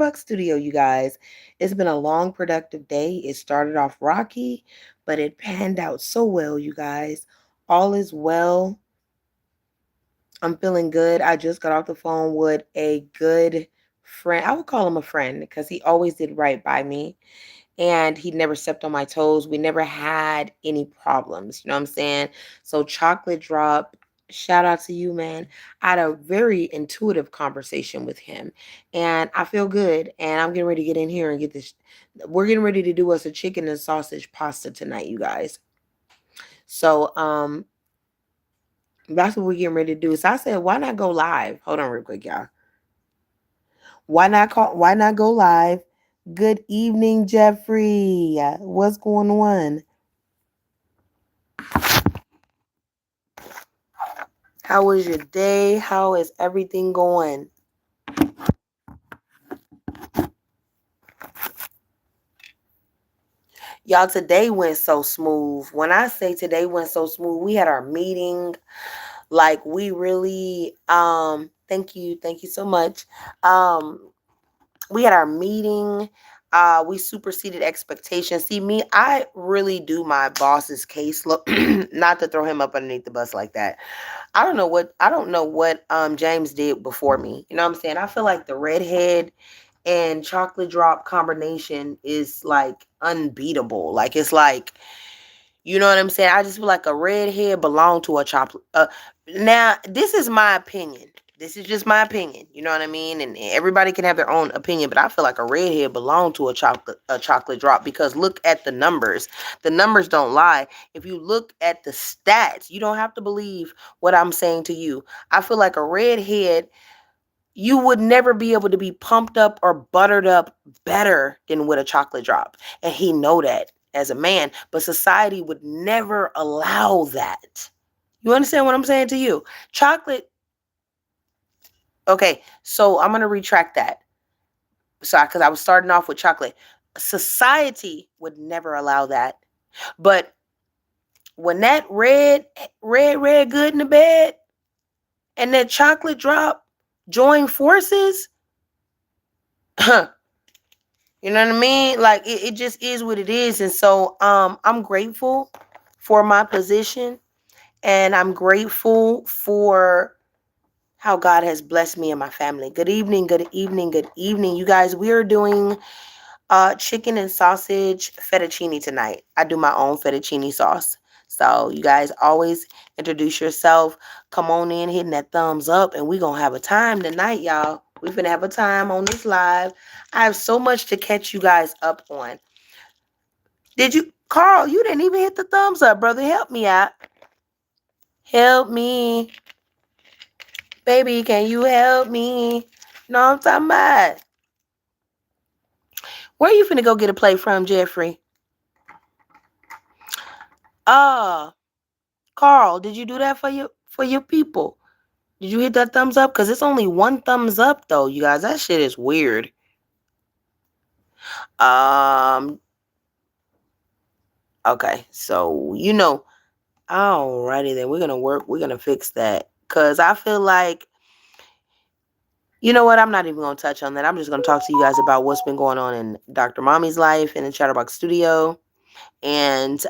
Studio, you guys. It's been a long, productive day. It started off rocky, but it panned out so well, you guys. All is well. I'm feeling good. I just got off the phone with a good friend. I would call him a friend because he always did right by me and he never stepped on my toes. We never had any problems. You know what I'm saying? So, Chocolate Drop, shout out to you, man. I had a very intuitive conversation with him, and I feel good. And I'm getting ready to get in here and get this. We're getting ready to do us a chicken and sausage pasta tonight, you guys. So, that's what we're getting ready to do. So I said, why not go live? Hold on real quick, y'all. Why not go live? Good evening, Jeffrey. What's going on? How was your day? How is everything going? Y'all, today went so smooth. When I say today went so smooth, we had our meeting. Like we really thank you so much. Um we had our meeting. We superseded expectations. See, me, I really do my boss's case. Look, not to throw him up underneath the bus like that. I don't know what James did before me. You know what I'm saying? I feel like the redhead and chocolate drop combination is like unbeatable. Like it's like, you know what I'm saying? I just feel like a redhead belonged to a chocolate. Now, this is my opinion. This is just my opinion. You know what I mean? And everybody can have their own opinion, but I feel like a redhead belonged to a chocolate drop because look at the numbers. The numbers don't lie. If you look at the stats, you don't have to believe what I'm saying to you. I feel like a redhead, you would never be able to be pumped up or buttered up better than with a chocolate drop. And he know that as a man, but society would never allow that. You understand what I'm saying to you? Chocolate. Okay, so I'm going to retract that. So because I was starting off with chocolate. Society would never allow that. But when that red good in the bed and that chocolate drop join forces, you know what I mean? Like it just is what it is. And so I'm grateful for my position and I'm grateful for how God has blessed me and my family. Good evening, good evening, good evening. You guys, we are doing chicken and sausage fettuccine tonight. I do my own fettuccine sauce. So you guys always introduce yourself. Come on in, hitting that thumbs up, and we're gonna have a time tonight, y'all. We're gonna have a time on this live. I have so much to catch you guys up on. Did you, Carl? You didn't even hit the thumbs up, brother. Help me out. Help me. Baby, can you help me? No, I'm talking about. Where you finna go get a plate from, Jeffrey? Uh, Carl, did you do that for your people? Did you hit that thumbs up? Because it's only one thumbs up though, you guys. That shit is weird. Um, okay, so alrighty then. We're gonna fix that. Cause I feel like, you know what? I'm not even gonna touch on that. I'm just gonna talk to you guys about what's been going on in Dr. Mommy's life in the Chatterbox studio. And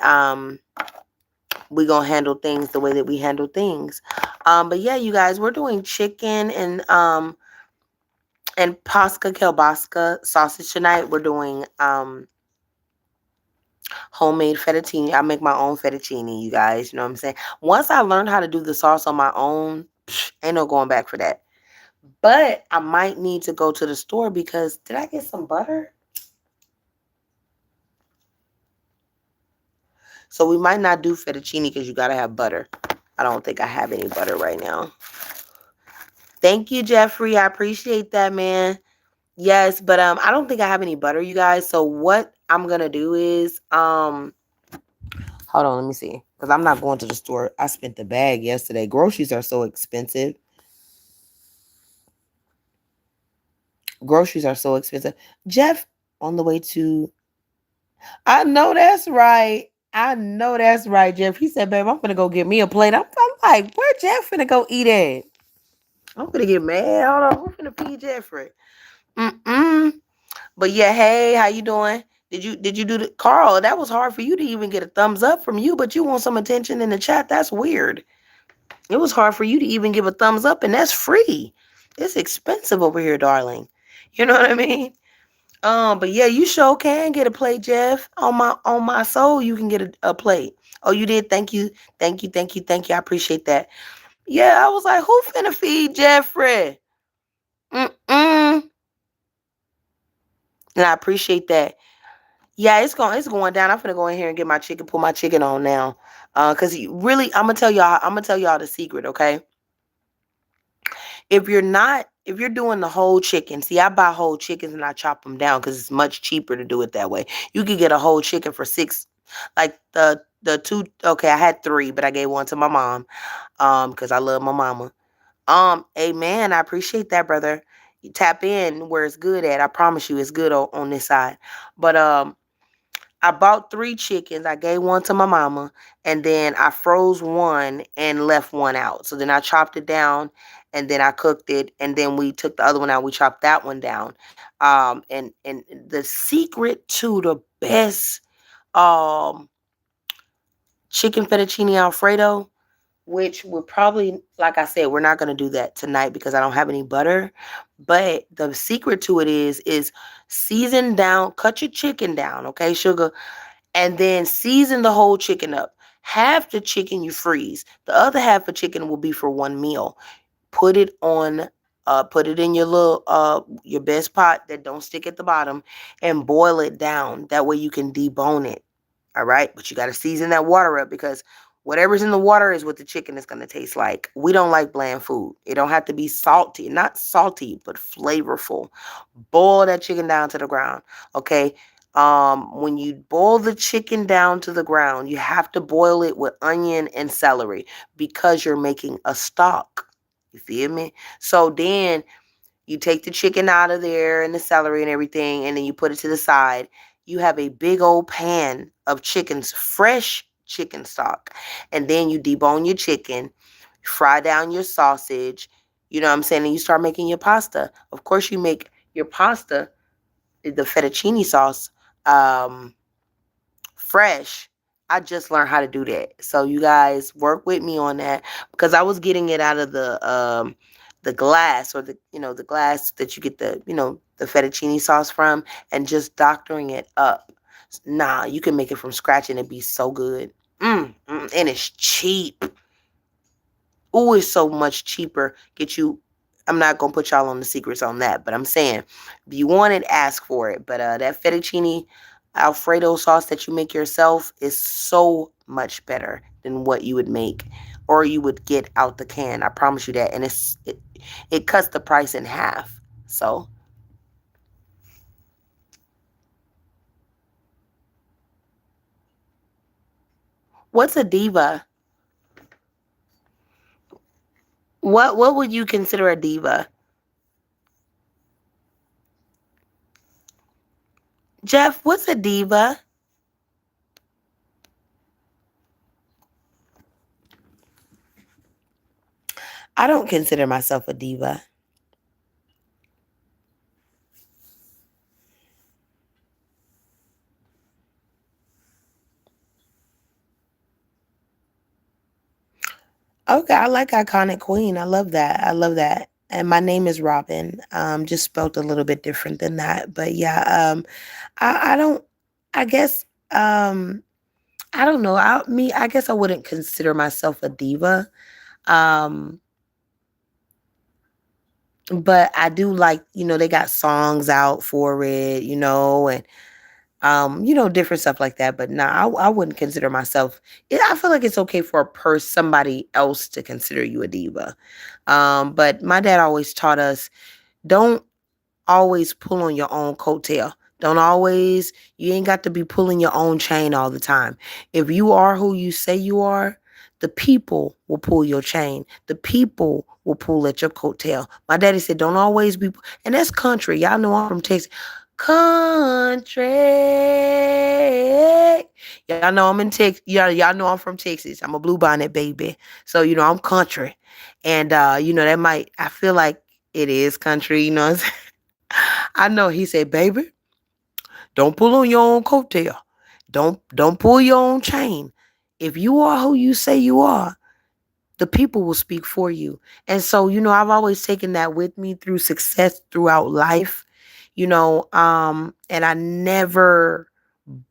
we're gonna handle things the way that we handle things. But yeah, you guys, we're doing chicken and pasca kielbasa sausage tonight. We're doing homemade fettuccine. I make my own fettuccine, you guys. You know what I'm saying? Once I learned how to do the sauce on my own, ain't no going back for that. But I might need to go to the store because did I get some butter? So we might not do fettuccine because you gotta have butter. I don't think I have any butter right now. Thank you, Jeffrey. I appreciate that, man. Yes, but I don't think I have any butter, you guys. So what I'm gonna do is hold on, let me see. Because I'm not going to the store. I spent the bag yesterday. Groceries are so expensive. Groceries are so expensive. Jeff, on the way to I know that's right. I know that's right, Jeff. He said, babe, I'm gonna go get me a plate. I'm like, where Jeff finna go eat at? I'm gonna get mad. Hold on, I'm finna feed Jeffrey. Mm-mm. But yeah, hey, how you doing? Did you do the Carl? That was hard for you to even get a thumbs up from you, but you want some attention in the chat. That's weird. It was hard for you to even give a thumbs up, and that's free. It's expensive over here, darling. You know what I mean? But yeah, you sure can get a plate, Jeff. On my soul, you can get a plate. Oh, you did? Thank you. Thank you. Thank you. Thank you. I appreciate that. Yeah, I was like, who finna feed Jeffrey? Mm-mm. And I appreciate that. Yeah, it's going down. I'm finna go in here and get my chicken, put my chicken on now. Cause really, I'm gonna tell y'all the secret, okay? If you're doing the whole chicken, see, I buy whole chickens and I chop them down because it's much cheaper to do it that way. You could get a whole chicken for six, like the two. Okay, I had three, but I gave one to my mom, because I love my mama. Amen. I appreciate that, brother. You tap in where it's good at. I promise you, it's good on this side. But I bought three chickens. I gave one to my mama, and then I froze one and left one out. So then I chopped it down, and then I cooked it, and then we took the other one out. We chopped that one down. And the secret to the best um chicken fettuccine alfredo, which we're probably, like I said, we're not going to do that tonight because I don't have any butter. But the secret to it is season down, cut your chicken down, okay, sugar, and then season the whole chicken up. Half the chicken you freeze. The other half of chicken will be for one meal. Put it on put it in your little your best pot that don't stick at the bottom and boil it down. That way you can debone it. All right? But you got to season that water up because whatever's in the water is what the chicken is going to taste like. We don't like bland food. It don't have to be salty, not salty, but flavorful. Boil that chicken down to the ground. Okay? When you boil the chicken down to the ground, you have to boil it with onion and celery because you're making a stock. You feel me? So then you take the chicken out of there and the celery and everything, and then you put it to the side. You have a big old pan of chicken's fresh chicken stock. And then you debone your chicken, fry down your sausage, you know what I'm saying? And you start making your pasta. Of course, you make your pasta, the fettuccine sauce, um, fresh. I just learned how to do that. So you guys work with me on that because I was getting it out of the glass or the glass that you get the fettuccine sauce from and just doctoring it up. Nah, you can make it from scratch and it'd be so good. And it's cheap. Ooh, it's so much cheaper. Get you. I'm not gonna put y'all on the secrets on that, but I'm saying if you want it, ask for it. But that fettuccine Alfredo sauce that you make yourself is so much better than what you would make or you would get out the can. I promise you that, and it cuts the price in half. So, what's a diva? What would you consider a diva? Jeff, what's a diva? I don't consider myself a diva. Okay, I like Iconic Queen. I love that. I love that. And my name is Robin. Just spelled a little bit different than that. But yeah, I don't I guess I don't know. I guess I wouldn't consider myself a diva. Um but I do like, they got songs out for it, and different stuff like that. But nah, I wouldn't consider myself. I feel like it's okay for somebody else to consider you a diva. But my dad always taught us, don't always pull on your own coattail. Don't always, you ain't got to be pulling your own chain all the time. If you are who you say you are, the people will pull your chain. The people will pull at your coattail. My daddy said, don't always be, and that's country. Y'all know I'm from Texas. Country. Y'all know I'm in Texas. Y'all know I'm from Texas. I'm a blue bonnet baby. So, I'm country. And, that I feel like it is country, I know. He said, baby, don't pull on your own coattail. Don't pull your own chain. If you are who you say you are, the people will speak for you. And so, I've always taken that with me through success throughout life, and I never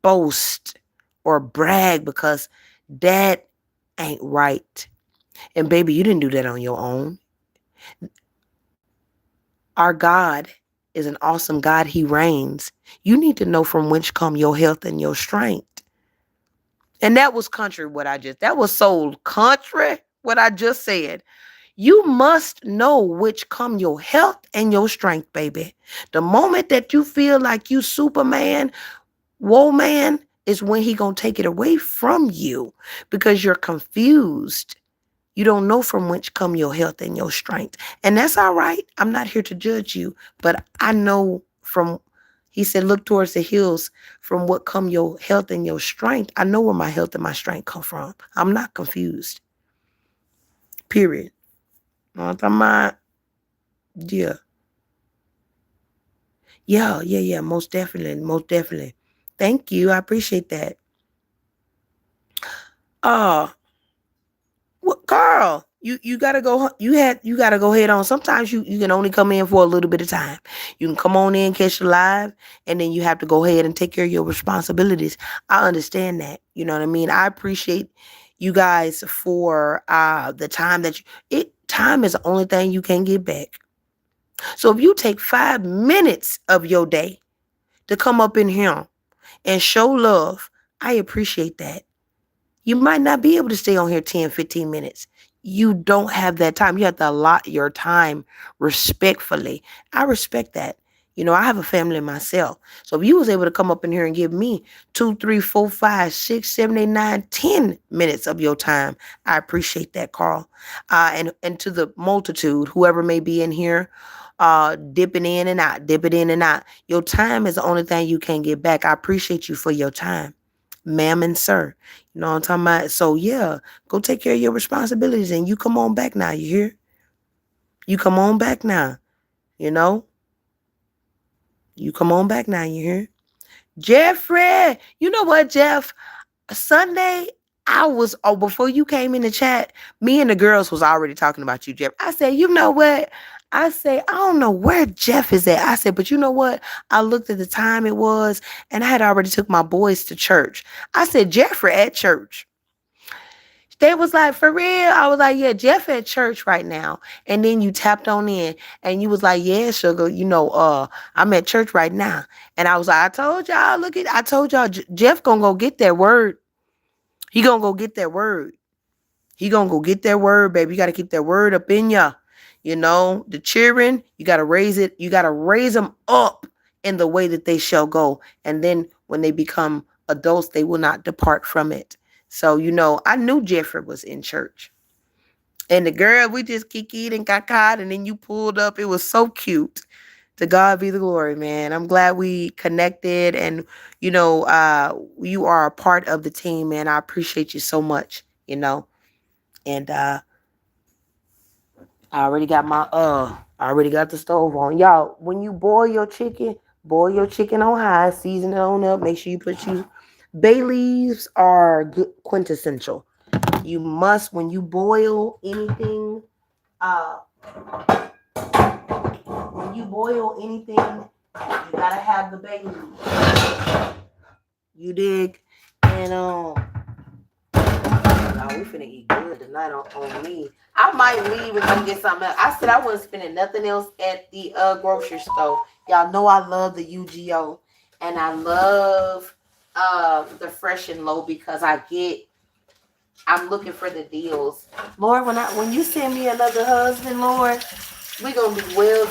boast or brag because that ain't right. And baby, you didn't do that on your own. Our God is an awesome God. He reigns. You need to know from whence come your health and your strength. And that was country that was so country what I just said. You must know which come your health and your strength, baby. The moment that you feel like you Superman, whoa man, is when he gonna take it away from you because you're confused. You don't know from whence come your health and your strength. And that's all right. I'm not here to judge you, but I know he said, look towards the hills from what come your health and your strength. I know where my health and my strength come from. I'm not confused. Period. I'm talking about, yeah. Yeah. Most definitely. Most definitely. Thank you. I appreciate that. Uh, What, Carl? You gotta go. You gotta go head on. Sometimes you can only come in for a little bit of time. You can come on in, catch the live, and then you have to go ahead and take care of your responsibilities. I understand that. You know what I mean. I appreciate you guys for the time time is the only thing you can get back. So if you take 5 minutes of your day to come up in here and show love, I appreciate that. You might not be able to stay on here 10, 15 minutes. You don't have that time. You have to allot your time respectfully. I respect that. I have a family myself. So if you was able to come up in here and give me 2, 3, 4, 5, 6, 7, 8, 9, 10 minutes of your time, I appreciate that, Carl. And to the multitude, whoever may be in here, dipping in and out, dipping in and out. Your time is the only thing you can get back. I appreciate you for your time, ma'am and sir. You know what I'm talking about? So yeah, go take care of your responsibilities and you come on back now, you hear? You come on back now, you know? You come on back now, you hear? Jeffrey, you know what, Jeff? Sunday, before you came in the chat, me and the girls was already talking about you, Jeff. I said, you know what? I say, I don't know where Jeff is at. I said, but you know what? I looked at the time it was, and I had already took my boys to church. I said, Jeffrey at church. They was like, for real? I was like, yeah, Jeff at church right now. And then you tapped on in and you was like, yeah, sugar, I'm at church right now. And I was like, I told y'all Jeff gonna go get that word. He gonna go get that word. He gonna go get that word, baby. You gotta keep that word up in ya. The children, you gotta raise it. You gotta raise them up in the way that they shall go. And then when they become adults, they will not depart from it. So, I knew Jeffrey was in church. And the girl, we just kikied and kakad, and then you pulled up. It was so cute. To God be the glory, man. I'm glad we connected, and you are a part of the team, man. I appreciate you so much, And I already got the stove on. Y'all, when you boil your chicken on high, season it on up. Make sure you put bay leaves are quintessential. You must, when you boil anything, you gotta have the bay leaves. You dig? And we finna eat good tonight on me. I might leave and go get something else. I said I wasn't spending nothing else at the grocery store. Y'all know I love the UGO, and I love the Fresh and Low because I'm looking for the deals. Lord, when you send me another husband, Lord, we gonna be well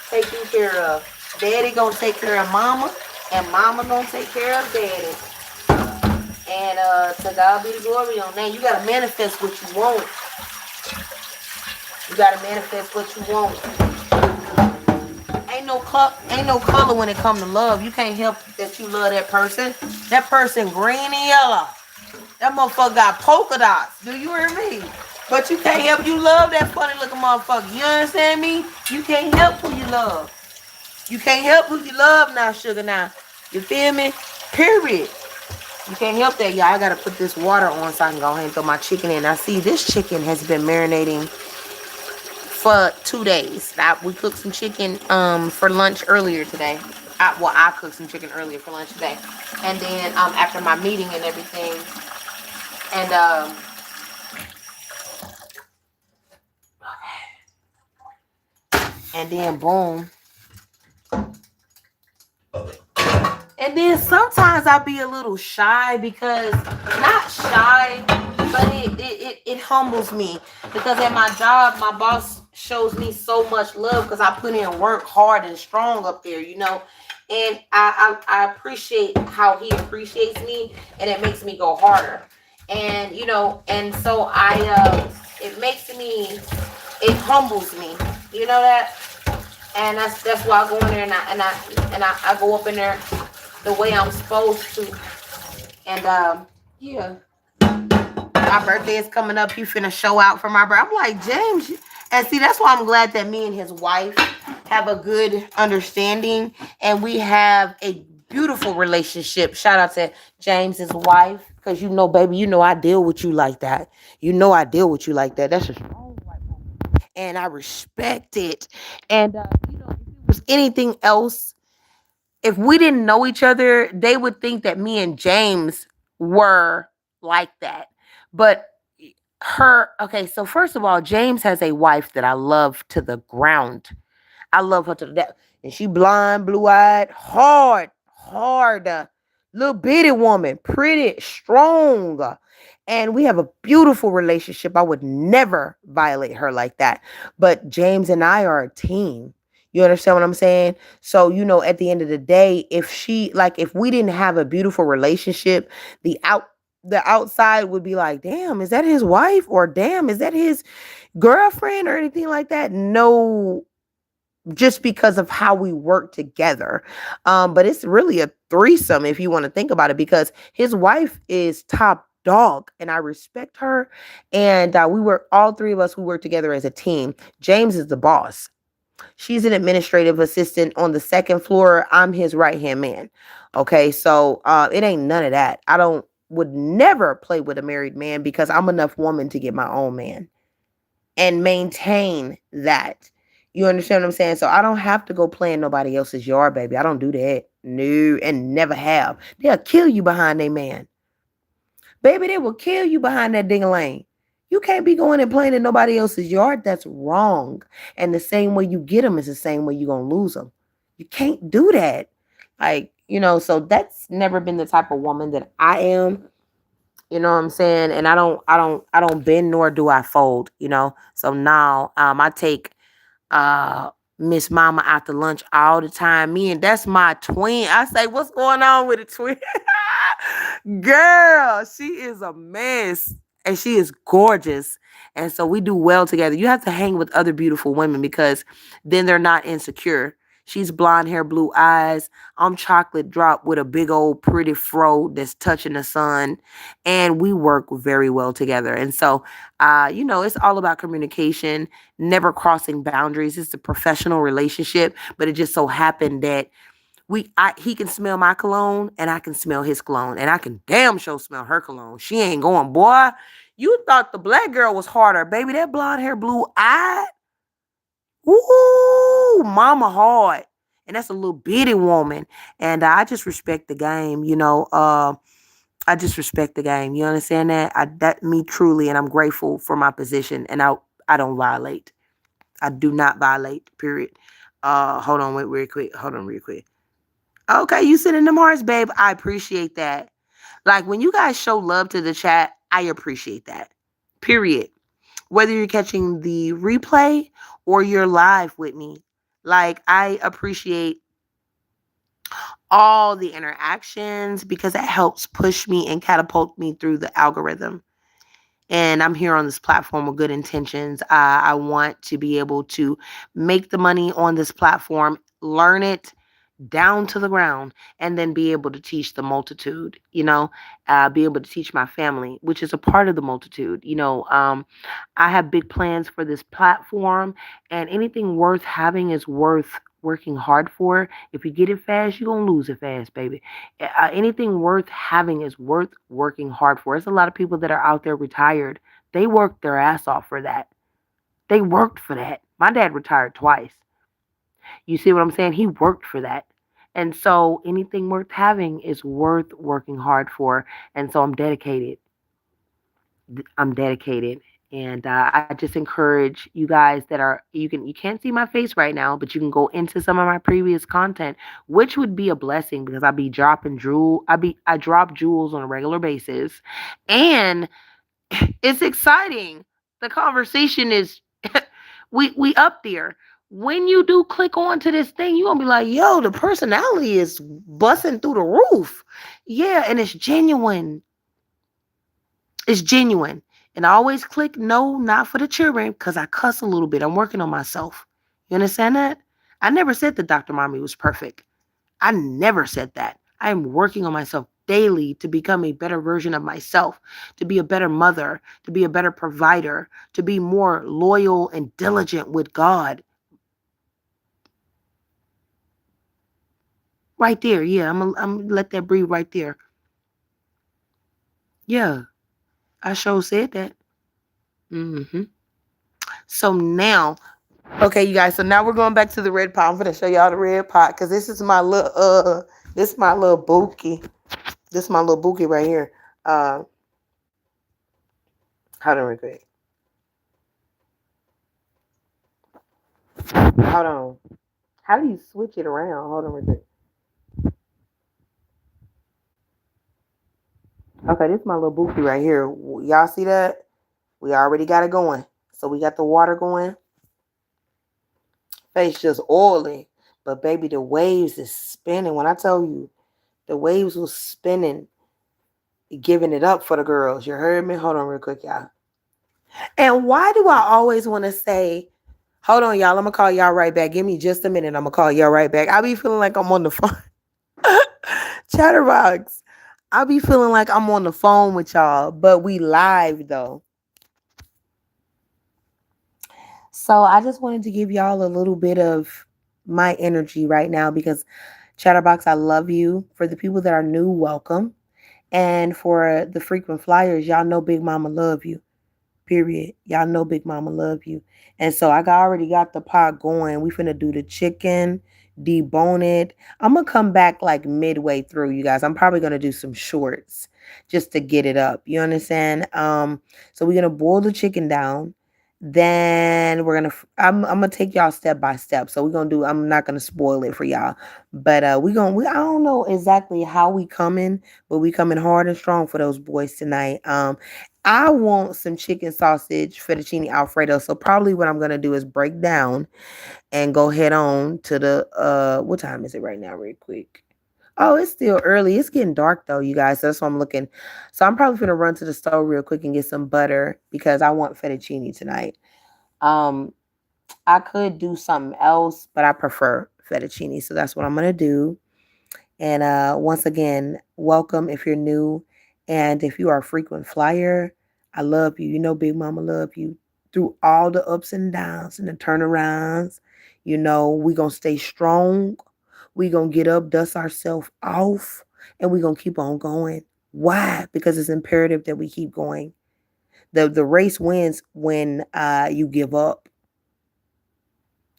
taken care of. Daddy gonna take care of mama, and mama gonna take care of daddy. And to God be the glory on that. You gotta manifest what you want. You gotta manifest what you want. Ain't no color when it comes to love. You can't help that you love that person. That person green and yellow. That motherfucker got polka dots. Do you hear me? But you can't help you love that funny looking motherfucker. You understand me? You can't help who you love. You can't help who you love now, sugar. Now, you feel me? Period. You can't help that, y'all. I gotta put this water on so I can go ahead and throw my chicken in. Now, see, this chicken has been marinating for 2 days. We cooked some chicken for lunch earlier today. I cooked some chicken earlier for lunch today, and then after my meeting and everything, and then boom. And then sometimes I be a little shy because, not shy, but it humbles me because at my job, my boss shows me so much love because I put in work hard and strong up there, and I appreciate how he appreciates me, and it makes me go harder, and and so it makes me, it humbles me, that, and that's why I go in there and I go up in there the way I'm supposed to. And yeah, my birthday is coming up. He finna show out for my birthday. I'm like, James, and see, that's why I'm glad that me and his wife have a good understanding, and we have a beautiful relationship. Shout out to James's wife, because baby, I deal with you like that. I deal with you like that. That's a strong white woman, and I respect it. And if it was anything else, if we didn't know each other, they would think that me and James were like that. But okay, so first of all, James has a wife that I love to the ground. I love her to the death. And she blonde, blue-eyed, hard, little bitty woman, pretty, strong. And we have a beautiful relationship. I would never violate her like that. But James and I are a team. You understand what I'm saying? So, at the end of the day, if we didn't have a beautiful relationship, the outside would be like, damn, is that his wife? Or damn, is that his girlfriend or anything like that? No, just because of how we work together. But it's really a threesome if you want to think about it, because his wife is top dog and I respect her. And all three of us, we work together as a team. James is the boss. She's an administrative assistant on the second floor. I'm his right hand man. Okay, so it ain't none of that. Would never play with a married man because I'm enough woman to get my own man and maintain that. You understand what I'm saying? So I don't have to go play in nobody else's yard, baby. I don't do that. No, and never have. They'll kill you behind a man. Baby, they will kill you behind that ding-a-lane. You can't be going and playing in nobody else's yard. That's wrong. And the same way you get them is the same way you're going to lose them. You can't do that. So that's never been the type of woman that I am. You know what I'm saying? And I don't bend nor do I fold. So now I take Miss Mama out to lunch all the time. That's my twin. I say, what's going on with the twin? Girl, she is a mess. And she is gorgeous. And so we do well together. You have to hang with other beautiful women because then they're not insecure. She's blonde hair, blue eyes. I'm chocolate drop with a big old pretty fro that's touching the sun. And we work very well together. And so, it's all about communication, never crossing boundaries. It's a professional relationship, but it just so happened that he can smell my cologne and I can smell his cologne and I can damn sure smell her cologne. She ain't going, boy. You thought the black girl was harder, baby. That blonde hair, blue eye. Ooh, mama hard. And that's a little bitty woman. And I just respect the game. I just respect the game. You understand that? That me truly, and I'm grateful for my position. And I don't violate. I do not violate. Period. Hold on, wait, real quick. Hold on, real quick. Okay, you sending them hearts, babe. I appreciate that. Like when you guys show love to the chat, I appreciate that. Period. Whether you're catching the replay or you're live with me, like I appreciate all the interactions because it helps push me and catapult me through the algorithm. And I'm here on this platform with good intentions. I want to be able to make the money on this platform, learn it down to the ground, and then be able to teach the multitude, be able to teach my family, which is a part of the multitude. I have big plans for this platform, and anything worth having is worth working hard for. If you get it fast, you're going to lose it fast, baby. Anything worth having is worth working hard for. There's a lot of people that are out there retired. They worked their ass off for that. They worked for that. My dad retired twice. You see what I'm saying? He worked for that. And so anything worth having is worth working hard for. And so I'm dedicated. I'm dedicated. And I just encourage you guys that are you can't see my face right now, but you can go into some of my previous content, which would be a blessing because I drop jewels on a regular basis, and it's exciting. The conversation is we up there. When you do click on to this thing, you're gonna be like, yo, the personality is busting through the roof. Yeah, and it's genuine. It's genuine. And I always click no, not for the children, because I cuss a little bit. I'm working on myself. You understand that? I never said that Dr. Mommy was perfect. I never said that. I am working on myself daily to become a better version of myself, to be a better mother, to be a better provider, to be more loyal and diligent with God. Right there. Yeah, I'm gonna let that breathe right there. Yeah, I sure said that. hmm So now, okay, you guys. So now we're going back to the red pot. I'm gonna show y'all the red pot because this is my little bookie. This is my little bookie right here. Hold on real quick. Hold on. How do you switch it around? Hold on real quick. Okay, this is my little bookie right here. Y'all see that? We already got it going. So we got the water going. Face just oily. But baby, the waves is spinning. When I tell you the waves was spinning, giving it up for the girls. You heard me? Hold on real quick, y'all. And why do I always want to say, hold on, y'all, I'm gonna call y'all right back. Give me just a minute. I'm gonna call y'all right back. I be feeling like I'm on the phone. Chatterbox. I be feeling like I'm on the phone with y'all, but we live though. So I just wanted to give y'all a little bit of my energy right now because Chatterbox, I love you. For the people that are new, welcome. And for the frequent flyers, y'all know Big Mama love you. Period. Y'all know Big Mama love you. And so already got the pot going. We finna do the chicken, debone it. I'm gonna come back like midway through, you guys. I'm probably gonna do some shorts just to get it up. You understand? So we're gonna boil the chicken down. Then I'm gonna take y'all step by step. So we're gonna do I'm not gonna spoil it for y'all. But we I don't know exactly how we coming, but we coming hard and strong for those boys tonight. I want some chicken sausage fettuccine alfredo. So probably what I'm gonna do is break down and go head on to the what time is it right now, real quick? Oh, it's still early. It's getting dark though, you guys. So that's why I'm looking. So I'm probably gonna run to the store real quick and get some butter because I want fettuccine tonight. Um, I could do something else, but I prefer fettuccine. So that's what I'm gonna do. And once again, welcome if you're new. And if you are a frequent flyer, I love you. You know, Big Mama love you through all the ups and downs and the turnarounds. You know, we going to stay strong. We going to get up, dust ourselves off, and we going to keep on going. Why? Because it's imperative that we keep going. The race wins when you give up.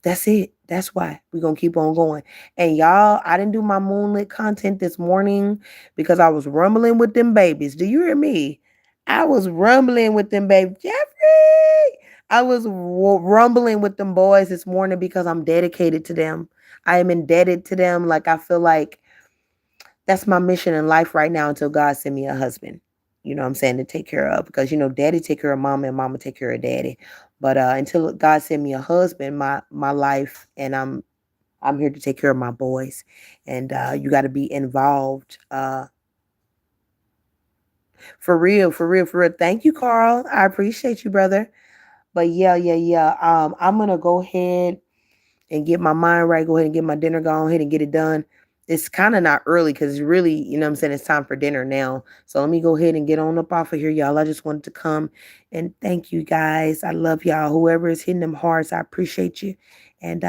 That's it. That's why we're going to keep on going. And y'all, I didn't do my moonlit content this morning because I was rumbling with them babies. Do you hear me? I was rumbling with them babies. Jeffrey! I was rumbling with them boys this morning because I'm dedicated to them. I am indebted to them. Like, I feel like that's my mission in life right now until God send me a husband. You know what I'm saying? To take care of. Because, you know, daddy take care of mama and mama take care of daddy. But until God send me a husband, my life, and I'm here to take care of my boys. And you got to be involved. For real, for real, for real. Thank you, Carl. I appreciate you, brother. But yeah. I'm gonna go ahead and get my mind right. Go ahead and get my dinner. Go ahead and get it done. It's kind of not early because it's really, you know what I'm saying, it's time for dinner now. So let me go ahead and get on up off of here, y'all. I just wanted to come and thank you guys. I love y'all. Whoever is hitting them hearts, I appreciate you. And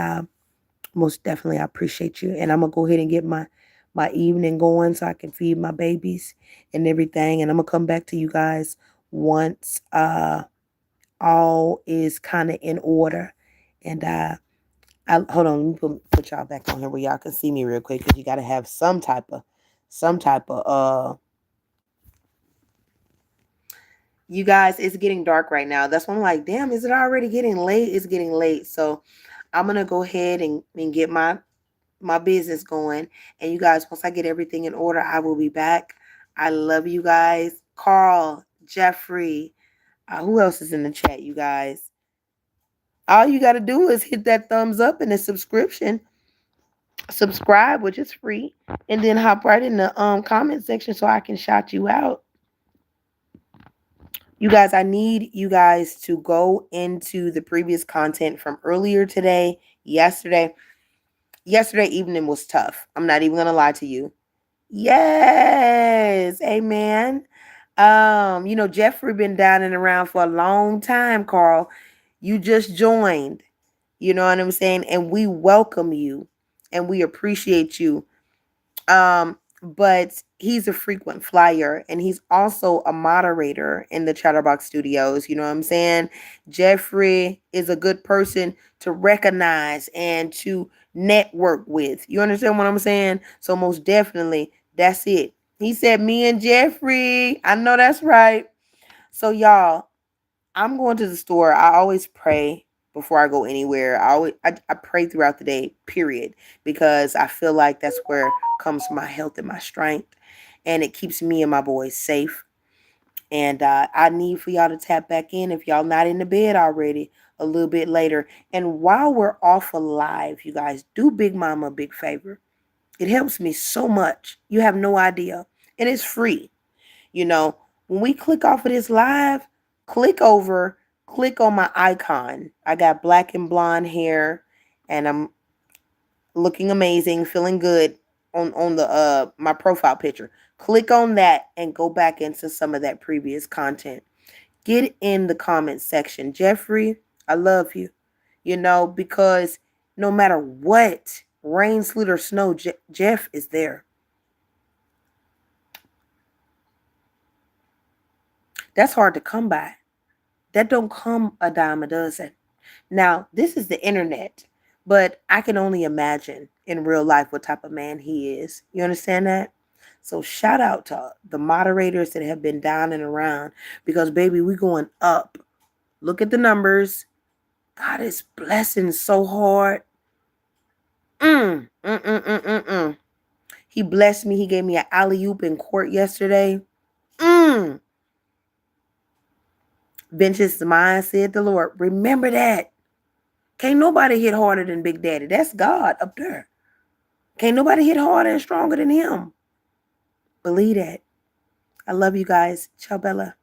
Most definitely, I appreciate you. And I'm gonna go ahead and get my evening going so I can feed my babies and everything. And I'm gonna come back to you guys once all is kind of in order. And hold on, let me put y'all back on here where y'all can see me real quick because you gotta have some type of you guys, it's getting dark right now. That's why I'm like, damn, is it already getting late? It's getting late. So I'm gonna go ahead and get my business going. And you guys, once I get everything in order, I will be back. I love you guys. Carl, Jeffrey, who else is in the chat, you guys? All you got to do is hit that thumbs up and the subscription. Subscribe, which is free, and then hop right in the comment section so I can shout you out. You guys, I need you guys to go into the previous content from earlier today, yesterday. Yesterday evening was tough. I'm not even gonna lie to you. Yes, amen. Jeffrey been down and around for a long time, Carl. You just joined. You know what I'm saying? And we welcome you and we appreciate you. But he's a frequent flyer and he's also a moderator in the Chatterbox Studios. You know what I'm saying? Jeffrey is a good person to recognize and to network with. You understand what I'm saying? So most definitely, that's it. He said, me and Jeffrey. I know that's right. So y'all, I'm going to the store. I always pray before I go anywhere. I pray throughout the day, period, because I feel like that's where comes my health and my strength, and it keeps me and my boys safe. And I need for y'all to tap back in if y'all not in the bed already a little bit later. And while we're off alive, you guys, do Big Mama a big favor. It helps me so much. You have no idea, and it's free. When we click off of this live, click over, click on my icon. I got black and blonde hair and I'm looking amazing, feeling good on the my profile picture. Click on that and go back into some of that previous content. Get in the comment section. Jeffrey, I love you. Because no matter what, rain, sleet, or snow, Jeff is there. That's hard to come by. That don't come a dime a dozen. Now, this is the internet, but I can only imagine in real life what type of man he is. You understand that? So shout out to the moderators that have been down and around because baby, we going up. Look at the numbers. God is blessing so hard. Mm, mm, mm, mm, mm, mm. He blessed me. He gave me an alley-oop in court yesterday. Mm. Vengeance is mine, said the Lord. Remember that. Can't nobody hit harder than Big Daddy. That's God up there. Can't nobody hit harder and stronger than him. Believe that. I love you guys. Ciao, Bella.